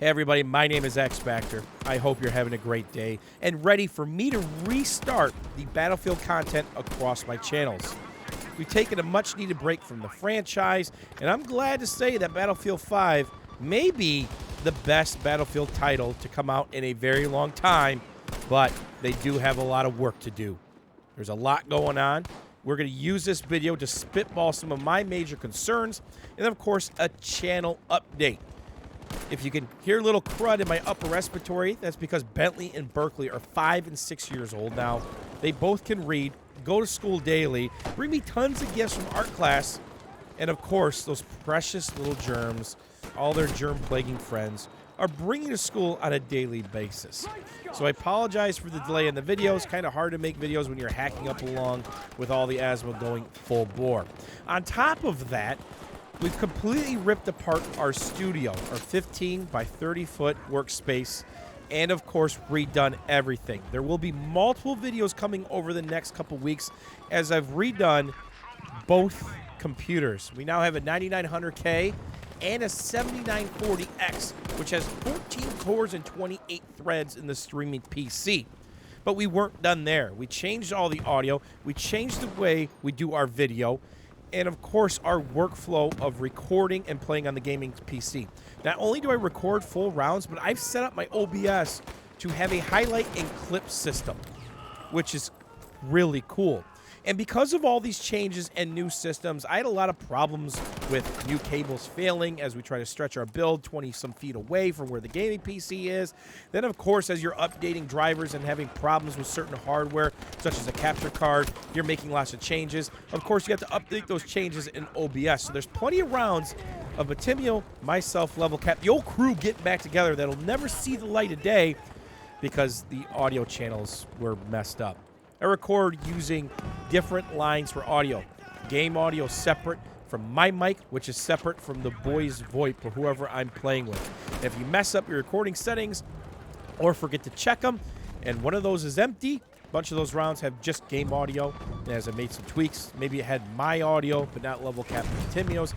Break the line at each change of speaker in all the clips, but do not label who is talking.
Hey everybody, my name is X Factor. I hope you're having a great day and ready for me to restart the Battlefield content across my channels. We've taken a much needed break from the franchise, and I'm glad to say that Battlefield 5 may be the best Battlefield title to come out in a very long time, but they do have a lot of work to do. There's a lot going on. We're going to use this video to spitball some of my major concerns, and of course, a channel update. If you can hear a little crud in my upper respiratory, that's because Bentley and Berkeley are 5 and 6 years old now. They both can read, go to school daily, bring me tons of gifts from art class, and of course, those precious little germs, all their germ-plaguing friends, are bringing to school on a daily basis. So I apologize for the delay in the videos. Kind of hard to make videos when you're hacking up along with all the asthma going full bore. On top of that, we've completely ripped apart our studio, our 15 by 30 foot workspace, and of course redone everything. There will be multiple videos coming over the next couple weeks as I've redone both computers. We now have a 9900K and a 7940X, which has 14 cores and 28 threads in the streaming PC. But we weren't done there. We changed all the audio, we changed the way we do our video, and of course our workflow of recording and playing on the gaming PC. Not only do I record full rounds, but I've set up my OBS to have a highlight and clip system, which is really cool. And because of all these changes and new systems, I had a lot of problems with new cables failing as we try to stretch our build 20-some feet away from where the gaming PC is. Then, of course, as you're updating drivers and having problems with certain hardware, such as a capture card, you're making lots of changes. Of course, you have to update those changes in OBS. So there's plenty of rounds of Batimio, myself, Level Cap, the old crew getting back together that'll never see the light of day because the audio channels were messed up. I record using different lines for audio. Game audio separate from my mic, which is separate from the boys' VoIP or whoever I'm playing with. And if you mess up your recording settings or forget to check them, and one of those is empty, a bunch of those rounds have just game audio. And as I made some tweaks, maybe it had my audio, but not Level Cap and Timio's.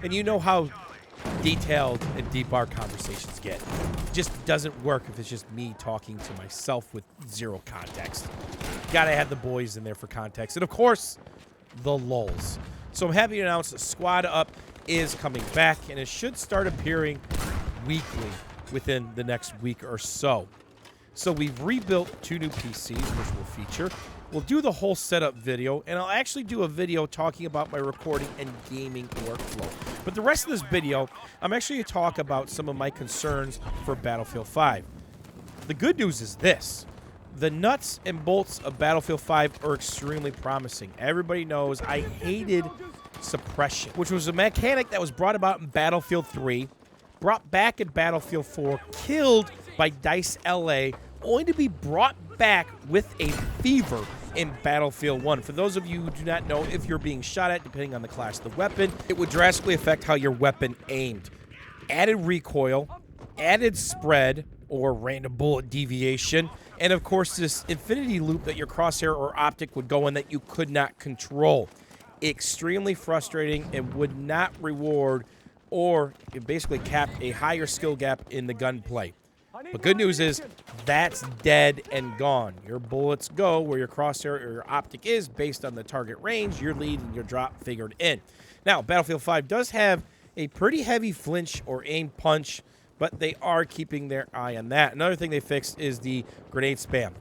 And you know how detailed and deep our conversations get. It just doesn't work if it's just me talking to myself with zero context. Gotta have the boys in there for context. And of course, the lulls. So I'm happy to announce that Squad Up is coming back, and it should start appearing weekly within the next week or so. So we've rebuilt 2 new PCs, which we'll feature. We'll do the whole setup video, and I'll actually do a video talking about my recording and gaming workflow. But the rest of this video, I'm actually going to talk about some of my concerns for Battlefield 5. The good news is this. The nuts and bolts of Battlefield 5 are extremely promising. Everybody knows I hated suppression, which was a mechanic that was brought about in Battlefield 3, brought back in Battlefield 4, killed by DICE LA, only to be brought back with a fever in Battlefield 1. For those of you who do not know, if you're being shot at, depending on the class of the weapon, it would drastically affect how your weapon aimed. Added recoil, added spread, or random bullet deviation, and of course this infinity loop that your crosshair or optic would go in that you could not control. Extremely frustrating and would not reward, or it basically capped a higher skill gap in the gunplay. But good news is that's dead and gone. Your bullets go where your crosshair or your optic is based on the target range, your lead, and your drop figured in. Now, Battlefield 5 does have a pretty heavy flinch or aim punch, but they are keeping their eye on that. Another thing they fixed is the grenade spam.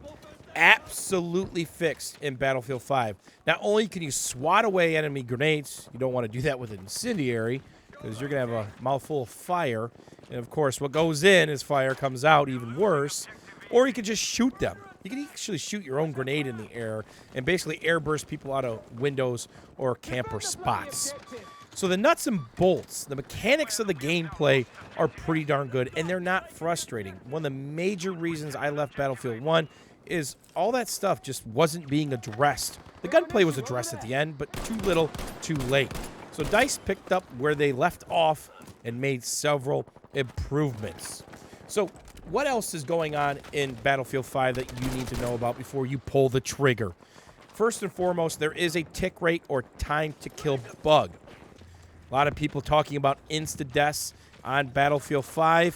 Absolutely fixed in Battlefield 5. Not only can you swat away enemy grenades, you don't want to do that with an incendiary, because you're going to have a mouthful of fire. And of course, what goes in as fire comes out, even worse. Or you can just shoot them. You can actually shoot your own grenade in the air and basically airburst people out of windows or camper spots. So the nuts and bolts, the mechanics of the gameplay are pretty darn good, and they're not frustrating. One of the major reasons I left Battlefield 1 is all that stuff just wasn't being addressed. The gunplay was addressed at the end, but too little, too late. So DICE picked up where they left off and made several improvements. So what else is going on in Battlefield 5 that you need to know about before you pull the trigger? First and foremost, there is a tick rate or time to kill bug. A lot of people talking about insta-deaths on Battlefield 5.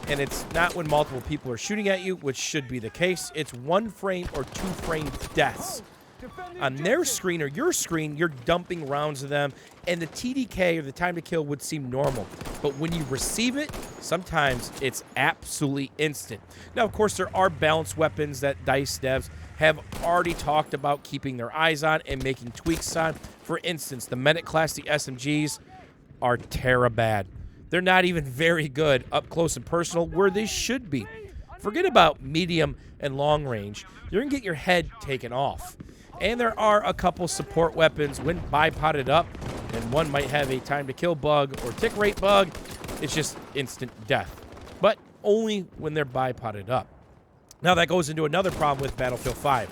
And it's not when multiple people are shooting at you, which should be the case. It's 1 frame or 2 frame deaths. On their screen or your screen, you're dumping rounds of them, and the TDK, or the time to kill, would seem normal. But when you receive it, sometimes it's absolutely instant. Now, of course, there are balanced weapons that DICE devs have already talked about keeping their eyes on and making tweaks on. For instance, the Medic class, the SMGs, are terabad. They're not even very good up close and personal where they should be. Forget about medium and long range. You're going to get your head taken off. And there are a couple support weapons when bipoded up, and one might have a time to kill bug or tick rate bug. It's just instant death, but only when they're bipoded up. Now that goes into another problem with Battlefield 5.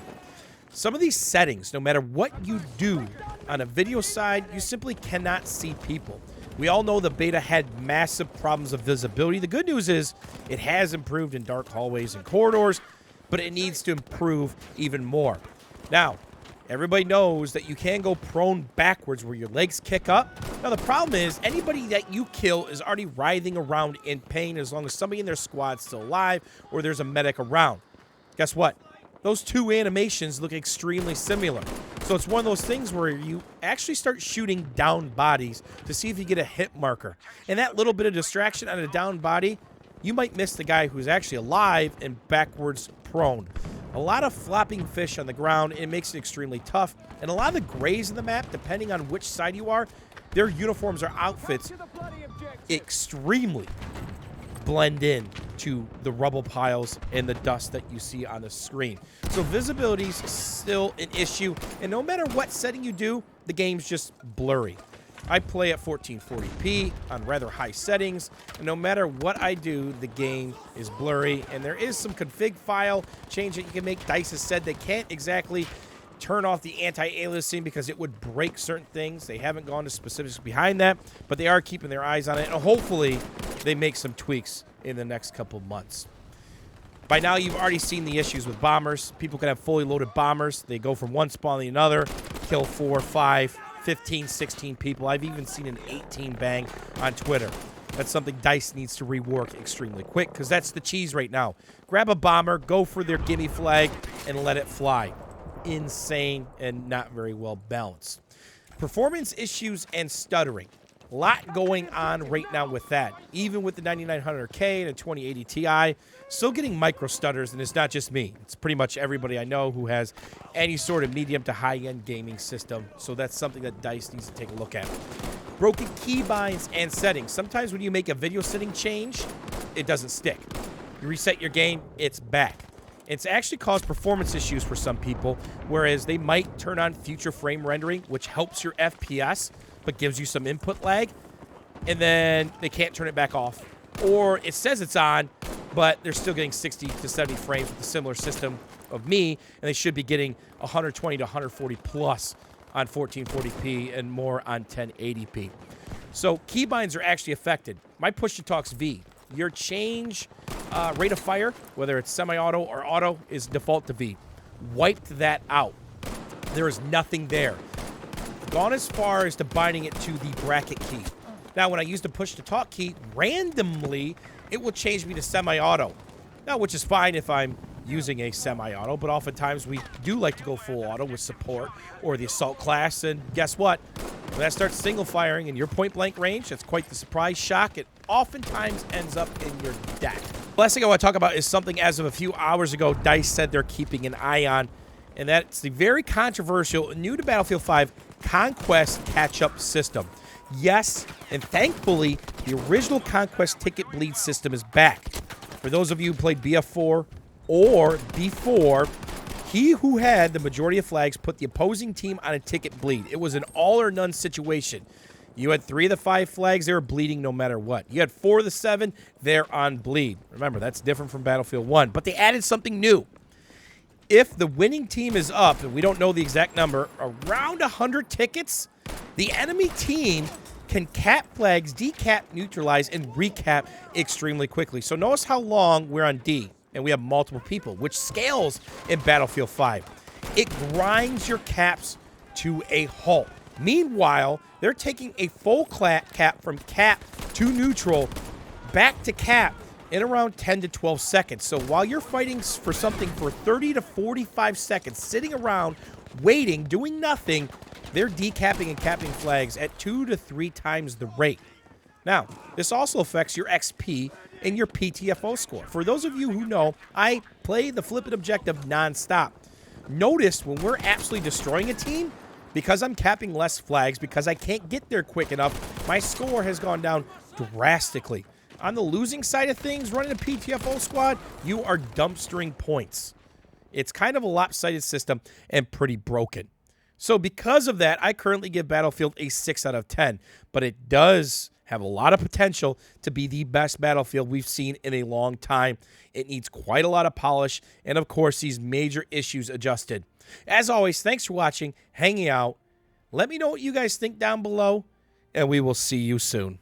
Some of these settings, no matter what you do on a video side, you simply cannot see people. We all know the beta had massive problems of visibility. The good news is it has improved in dark hallways and corridors, but it needs to improve even more. Now, everybody knows that you can go prone backwards where your legs kick up. Now, the problem is anybody that you kill is already writhing around in pain as long as somebody in their squad's still alive or there's a medic around. Guess what? Those two animations look extremely similar. So it's one of those things where you actually start shooting down bodies to see if you get a hit marker. And that little bit of distraction on a down body, you might miss the guy who's actually alive and backwards prone. A lot of flopping fish on the ground. It makes it extremely tough. And a lot of the grays in the map, depending on which side you are, their uniforms or outfits extremely blend in to the rubble piles and the dust that you see on the screen. So visibility is still an issue. And no matter what setting you do, the game's just blurry. I play at 1440p on rather high settings, and no matter what I do, the game is blurry, and there is some config file change that you can make. DICE has said they can't exactly turn off the anti-aliasing because it would break certain things. They haven't gone to specifics behind that, but they are keeping their eyes on it, and hopefully they make some tweaks in the next couple months. By now, you've already seen the issues with bombers. People can have fully loaded bombers. They go from one spawn to another, kill 4, 5, 15, 16 people. I've even seen an 18 bang on Twitter. That's something DICE needs to rework extremely quick because that's the cheese right now. Grab a bomber, go for their gimme flag, and let it fly. Insane and not very well balanced. Performance issues and stuttering. A lot going on right now with that. Even with the 9900K and a 2080 Ti, still getting micro stutters, and it's not just me. It's pretty much everybody I know who has any sort of medium to high-end gaming system, so that's something that DICE needs to take a look at. Broken keybinds and settings. Sometimes when you make a video setting change, it doesn't stick. You reset your game, it's back. It's actually caused performance issues for some people, whereas they might turn on future frame rendering, which helps your FPS, but gives you some input lag, and then they can't turn it back off. Or it says it's on, but they're still getting 60 to 70 frames with a similar system of me, and they should be getting 120 to 140 plus on 1440p and more on 1080p. So keybinds are actually affected. My push-to-talk's V. Your change rate of fire, whether it's semi-auto or auto, is default to V. Wiped that out. There is nothing there. Gone as far as to binding it to the bracket key. Now, when I use the push-to-talk key, randomly, it will change me to semi-auto. Now, which is fine if I'm using a semi-auto, but oftentimes we do like to go full auto with support or the assault class, and guess what? When that starts single firing in your point-blank range, that's quite the surprise shock. It oftentimes ends up in your deck. The last thing I want to talk about is something as of a few hours ago, DICE said they're keeping an eye on, and that's the very controversial, new to Battlefield 5, Conquest catch-up system. Yes, and thankfully, the original Conquest ticket bleed system is back. For those of you who played BF4 or B4, he who had the majority of flags put the opposing team on a ticket bleed. It was an all-or-none situation. You had 3 of the 5 flags, they were bleeding no matter what. You had 4 of the 7, they're on bleed. Remember, that's different from Battlefield 1, but they added something new. If the winning team is up, and we don't know the exact number, around 100 tickets, the enemy team can cap flags, decap, neutralize, and recap extremely quickly. So notice how long we're on D, and we have multiple people, which scales in Battlefield 5. It grinds your caps to a halt. Meanwhile, they're taking a full cap from cap to neutral, back to cap, in around 10 to 12 seconds. So while you're fighting for something for 30 to 45 seconds, sitting around, waiting, doing nothing, they're decapping and capping flags at 2 to 3 times the rate. Now, this also affects your XP and your PTFO score. For those of you who know, I play the flippant objective nonstop. Notice when we're absolutely destroying a team, because I'm capping less flags, because I can't get there quick enough, my score has gone down drastically. On the losing side of things, running a PTFO squad, you are dumpstering points. It's kind of a lopsided system and pretty broken. So because of that, I currently give Battlefield a 6 out of 10. But it does have a lot of potential to be the best Battlefield we've seen in a long time. It needs quite a lot of polish and, of course, these major issues adjusted. As always, thanks for watching, hanging out. Let me know what you guys think down below, and we will see you soon.